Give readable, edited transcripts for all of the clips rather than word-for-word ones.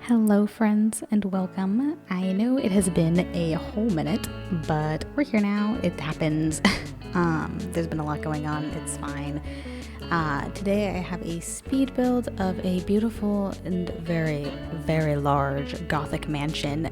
Hello friends and welcome. I know it has been a whole minute, but we're here now. It happens. There's been a lot going on. It's fine. Today I have a speed build of a beautiful and very, very large Gothic mansion.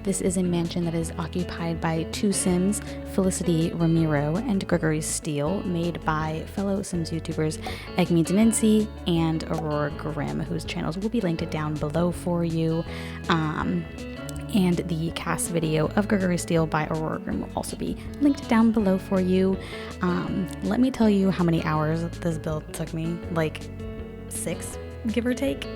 This is a mansion that is occupied by two Sims, Felicity Ramiro and Gregory Steele, made by fellow Sims YouTubers Egme Denency and Aurora Grimm, whose channels will be linked down below for you. And the cast video of Gregory Steele by Aurora Grimm will also be linked down below for you. Let me tell you how many hours this build took me, like 6, give or take.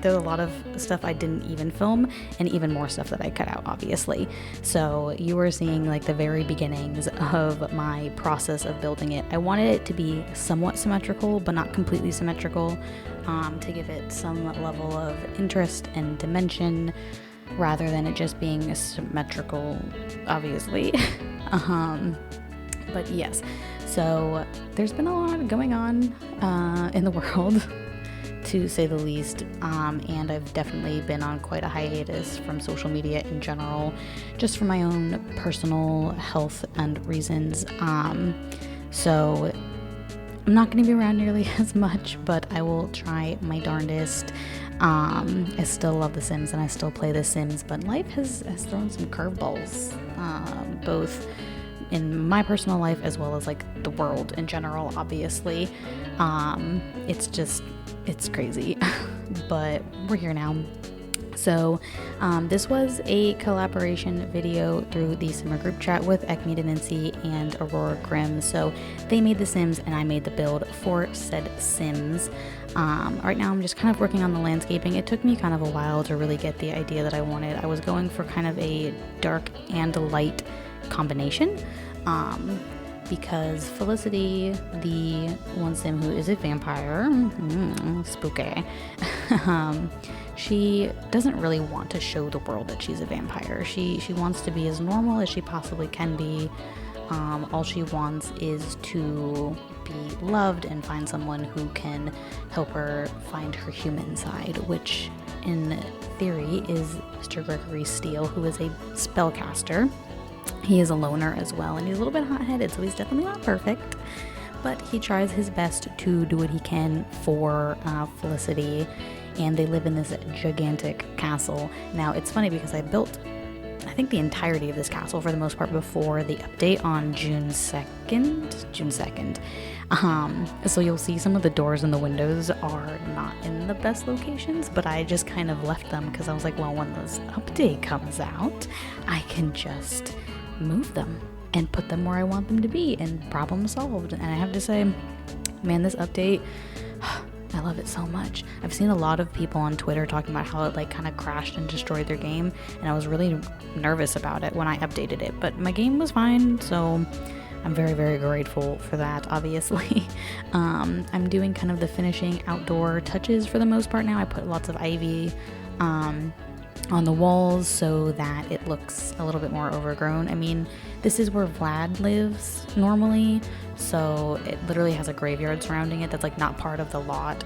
There's a lot of stuff I didn't even film and even more stuff that I cut out, obviously. So you are seeing like the very beginnings of my process of building it. I wanted it to be somewhat symmetrical, but not completely symmetrical, to give it some level of interest and dimension, rather than it just being symmetrical, obviously. But yes, so there's been a lot going on in the world, to say the least, and I've definitely been on quite a hiatus from social media in general, just for my own personal health and reasons. So I'm not going to be around nearly as much, but I will try my darndest. I still love The Sims and I still play The Sims, but life has thrown some curveballs, both in my personal life as well as like the world in general, obviously. It's crazy, but we're here now. So this was a collaboration video through the Simmer group chat with Egme Denency and Aurora Grimm. So they made the Sims and I made the build for said Sims. Right now I'm just kind of working on the landscaping. It took me kind of a while to really get the idea that I wanted. I was going for kind of a dark and light combination, because Felicity, the one Sim who is a vampire, spooky, she doesn't really want to show the world that she's a vampire. She wants to be as normal as she possibly can be. All she wants is to be loved and find someone who can help her find her human side, which in theory is Mr. Gregory Steele, who is a spellcaster. He is a loner as well, and he's a little bit hot-headed, so he's definitely not perfect, but he tries his best to do what he can for Felicity, and they live in this gigantic castle. Now, it's funny because I built, I think, the entirety of this castle for the most part before the update on June 2nd. So you'll see some of the doors and the windows are not in the best locations, but I just kind of left them because I was like, well, when this update comes out, I can just move them and put them where I want them to be, and problem solved. And I have to say, man, this update, I love it so much. I've seen a lot of people on Twitter talking about how it like kind of crashed and destroyed their game, and I was really nervous about it when I updated it, but my game was fine, so I'm very, very grateful for that, obviously. I'm doing kind of the finishing outdoor touches for the most part now. I put lots of ivy on the walls so that it looks a little bit more overgrown. I mean, this is where Vlad lives normally, so it literally has a graveyard surrounding it that's like not part of the lot.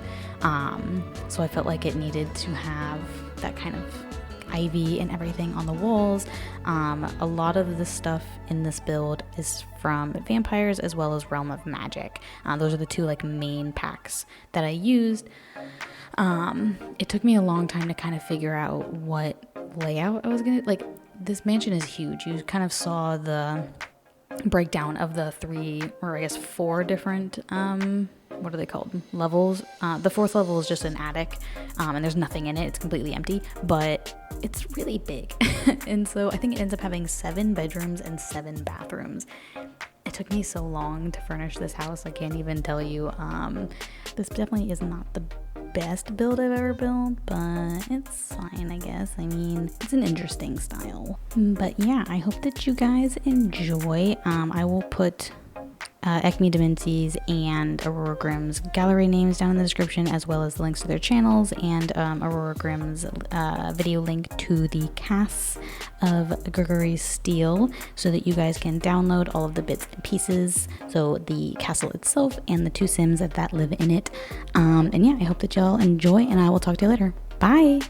So I felt like it needed to have that kind of ivy and everything on the walls. A lot of the stuff in this build is from vampires as well as Realm of Magic. Those are the two like main packs that I used. It took me a long time to kind of figure out what layout I was gonna, like, this mansion is huge. You kind of saw the breakdown of the 3, or I guess 4 different, what are they called? Levels. The 4th level is just an attic, and there's nothing in it. It's completely empty, but it's really big. And so I think it ends up having 7 bedrooms and 7 bathrooms. It took me so long to furnish this house, I can't even tell you. This definitely is not the best build I've ever built, but it's fine, I guess. I mean, it's an interesting style. But yeah, I hope that you guys enjoy. I will put Egme Denency's and Aurora Grimm's gallery names down in the description, as well as the links to their channels, and Aurora Grimm's video link to the casts of Gregory Steele, so that you guys can download all of the bits and pieces, so the castle itself and the two Sims that live in it. And yeah, I hope that y'all enjoy, and I will talk to you later. Bye!